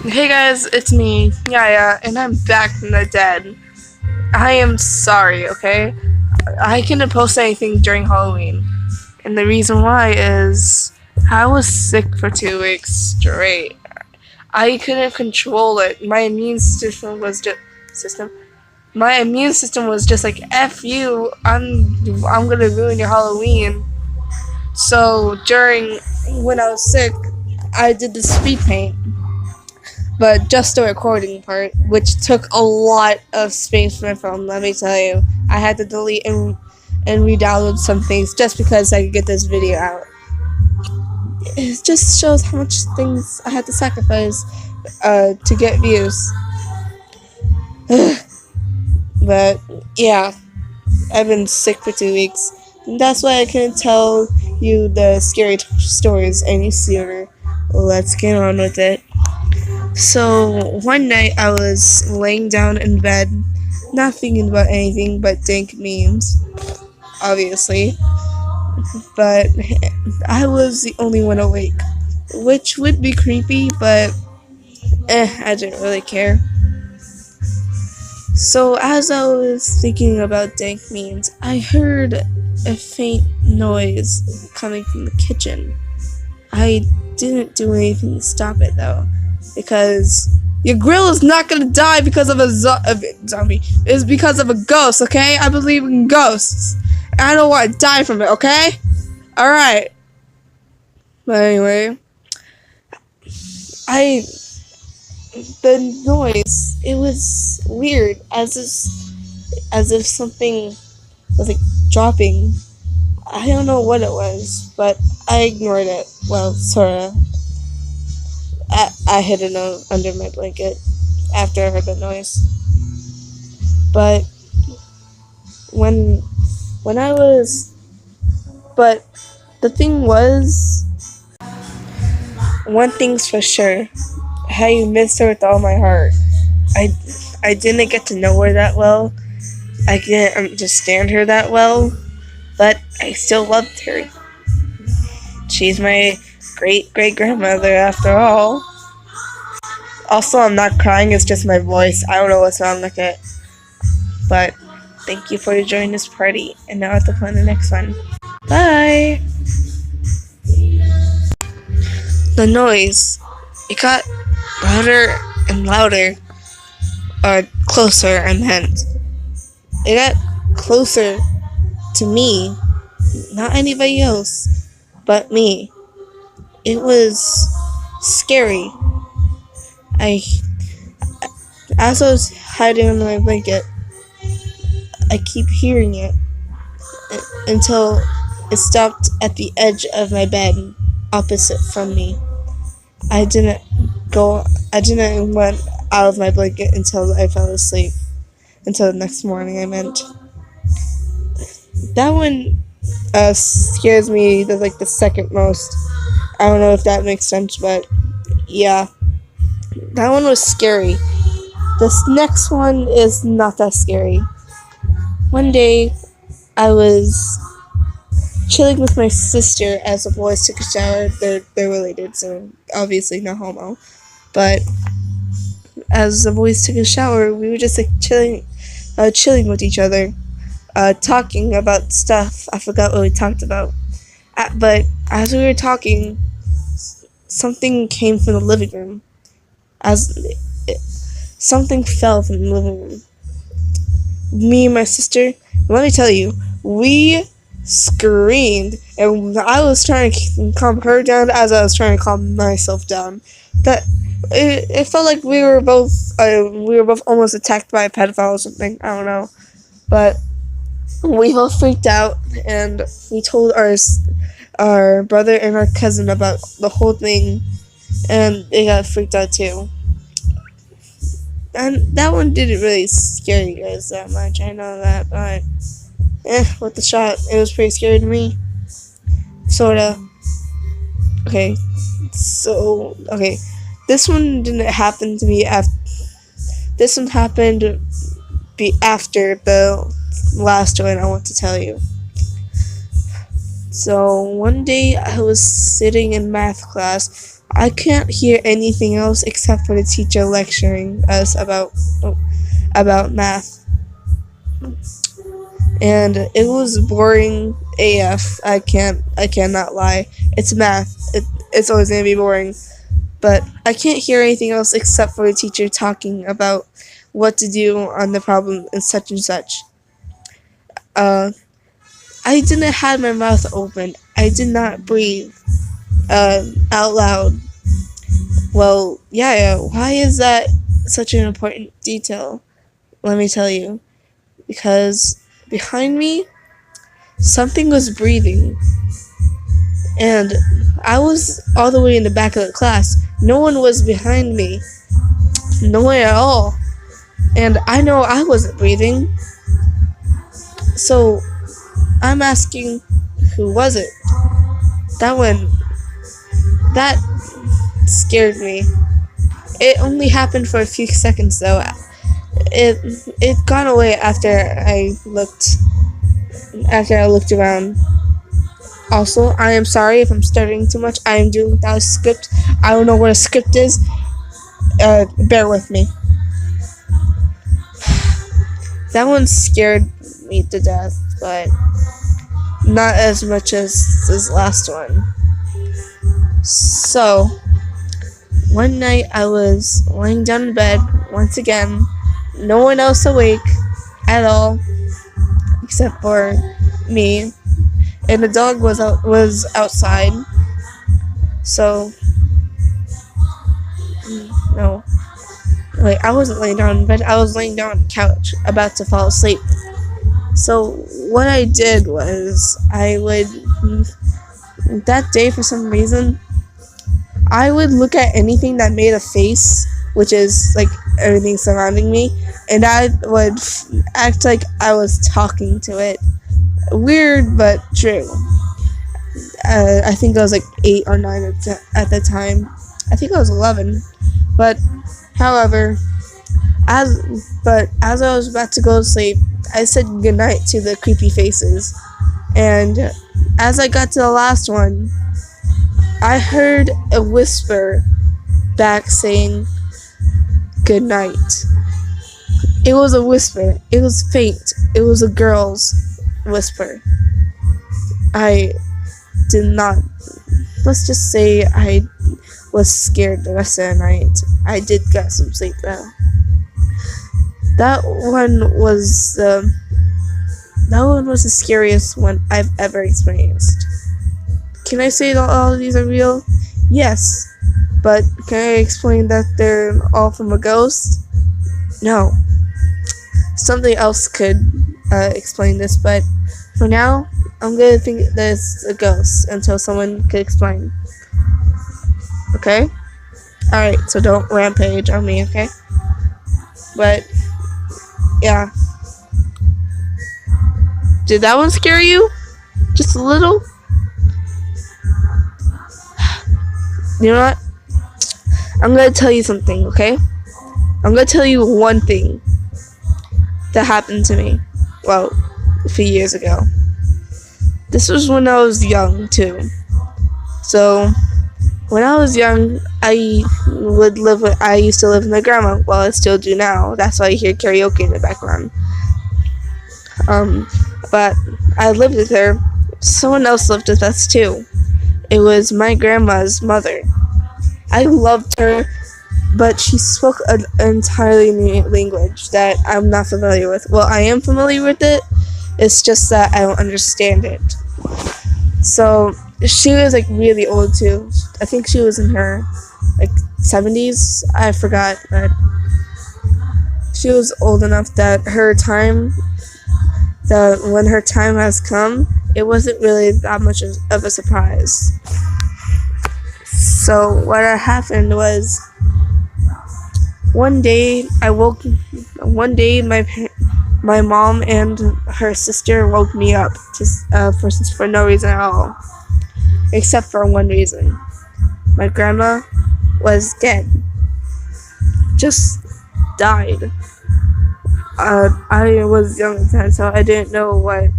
Hey guys, it's me, Yaya, and I'm back from the dead. I am sorry, okay? I couldn't post anything during Halloween, and the reason why is I was sick for 2 weeks straight. I couldn't control it. My immune system was just system. My immune system was just like F you. I'm gonna ruin your Halloween. So during when I was sick, I did the speed paint, but just the recording part, which took a lot of space from my phone. Let me tell you, I had to delete and re-download some things just because I could get this video out. It just shows how much things I had to sacrifice to get views. But yeah, I've been sick for 2 weeks. And that's why I couldn't tell you the scary stories any sooner. Let's get on with it. So one night I was laying down in bed, not thinking about anything but dank memes, obviously. But I was the only one awake, which would be creepy, but I didn't really care. So as I was thinking about dank memes, I heard a faint noise coming from the kitchen. I didn't do anything to stop it though, because your grill is not gonna die because of a zombie. It's because of a ghost, okay? I believe in ghosts. I don't want to die from it, okay? Alright. But anyway, the noise, it was weird, as if something was like dropping. I don't know what it was, but I ignored it. Well, sorta. I hid it under my blanket after I heard the noise. But when I was, but the thing was, one thing's for sure, I miss her with all my heart. I didn't get to know her that well. I didn't understand her that well, but I still loved her. She's my great grandmother after all. Also, I'm not crying, it's just my voice. I don't know what's wrong with it. But thank you for joining this party, and now I have to plan the next one. Bye! The noise, it got louder and louder. Or closer, I meant. It got closer to me, not anybody else, but me. It was scary. As I was hiding under my blanket, I keep hearing it until it stopped at the edge of my bed, opposite from me. I didn't went out of my blanket until I fell asleep. Until the next morning, I meant. That one scares me the second most. I don't know if that makes sense, but yeah. That one was scary. This next one is not that scary. One day, I was chilling with my sister as the boys took a shower. They're related, so obviously not homo. But as the boys took a shower, we were just like chilling with each other, talking about stuff. I forgot what we talked about. But as we were talking, something came from the living room. Something fell from the living room. Me and my sister, let me tell you, we screamed, and I was trying to calm her down as I was trying to calm myself down. That it felt like we were both almost attacked by a pedophile or something. I don't know, but we both freaked out, and we told our brother and our cousin about the whole thing, and they got freaked out too. And that one didn't really scare you guys that much, I know that, but with the shot, it was pretty scary to me. Sorta. Okay, this one didn't happen to me this one happened after the last one I want to tell you. So one day I was sitting in math class I can't hear anything else except for the teacher lecturing us about math, and it was boring AF. I cannot lie. It's math. It's always gonna be boring. But I can't hear anything else except for the teacher talking about what to do on the problem and such. Uh, I didn't have my mouth open. I did not breathe out loud. Well, yeah, why is that such an important detail? Let me tell you. Because behind me, something was breathing. And I was all the way in the back of the class. No one was behind me. No one at all. And I know I wasn't breathing. So I'm asking, who was it? That scared me. It only happened for a few seconds though. It got away after I looked around. Also, I am sorry if I'm stuttering too much. I am doing without a script. I don't know what a script is. Bear with me. That one scared me to death, but not as much as this last one. So, one night I was laying down in bed once again. No one else awake at all, except for me. And the dog was outside. So no. Wait, I wasn't laying down in bed. I was laying down on the couch, about to fall asleep. So what I did was that day for some reason, I would look at anything that made a face, which is like everything surrounding me, and I would act like I was talking to it. Weird, but true. I think I was like 8 or 9 at the time. I think I was 11. But, however, as I was about to go to sleep, I said goodnight to the creepy faces. And as I got to the last one, I heard a whisper back saying goodnight. It was a whisper. It was faint. It was a girl's whisper. I did not. Let's just say I was scared the rest of the night. I did get some sleep though. That one was the scariest one I've ever experienced. Can I say that all of these are real? Yes. But can I explain that they're all from a ghost? No. Something else could explain this, but for now, I'm gonna think that it's a ghost until someone could explain. Okay? Alright, so don't rampage on me, okay? But, yeah. Did that one scare you? Just a little? You know what? I'm gonna tell you something, okay? I'm gonna tell you one thing that happened to me. Well, a few years ago. This was when I was young, too. So, when I was young, I used to live with my grandma. Well, I still do now. That's why you hear karaoke in the background. But I lived with her. Someone else lived with us, too. It was my grandma's mother. I loved her, but she spoke an entirely new language that I'm not familiar with. Well, I am familiar with it. It's just that I don't understand it. So, she was, like, really old, too. I think she was in her, like, 70s. I forgot, but she was old enough that when her time has come, it wasn't really that much of a surprise. So, what happened was, one day, my mom and her sister woke me up for no reason at all. Except for one reason. My grandma was dead. Just died. I was young at the time, so I didn't know what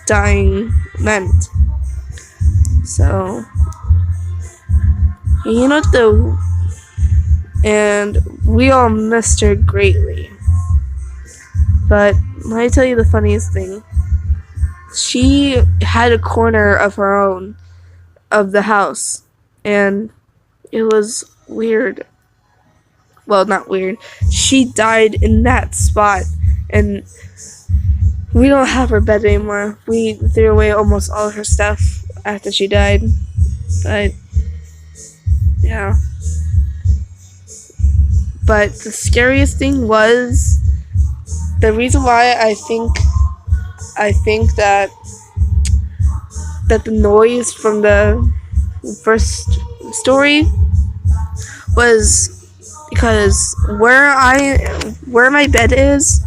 dying meant. So, You know the and we all missed her greatly. But let me tell you the funniest thing. She had a corner of her own of the house, and it was weird. Well, not weird. She died in that spot, and we don't have her bed anymore. We threw away almost all of her stuff after she died. But yeah. But the scariest thing was the reason why I think that the noise from the first story was because where my bed is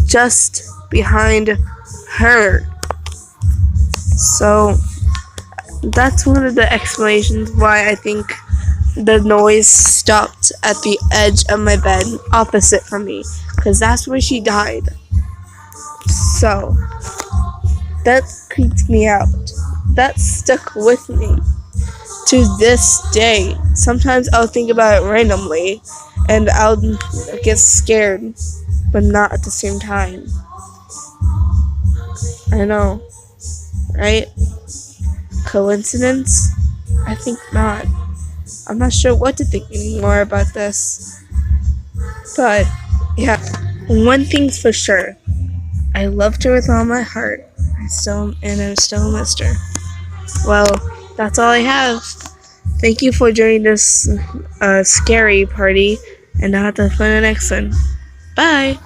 just behind her. So that's one of the explanations why I think the noise stopped at the edge of my bed opposite from me, because that's where she died. So that creeped me out. That stuck with me to this day. Sometimes I'll think about it randomly and I'll get scared, but not at the same time. I know, right? Coincidence? I think not. I'm not sure what to think anymore about this. But yeah, one thing's for sure. I loved her with all my heart. I still missed her. Well, that's all I have. Thank you for joining this scary party, and I'll have to find the next one. Bye!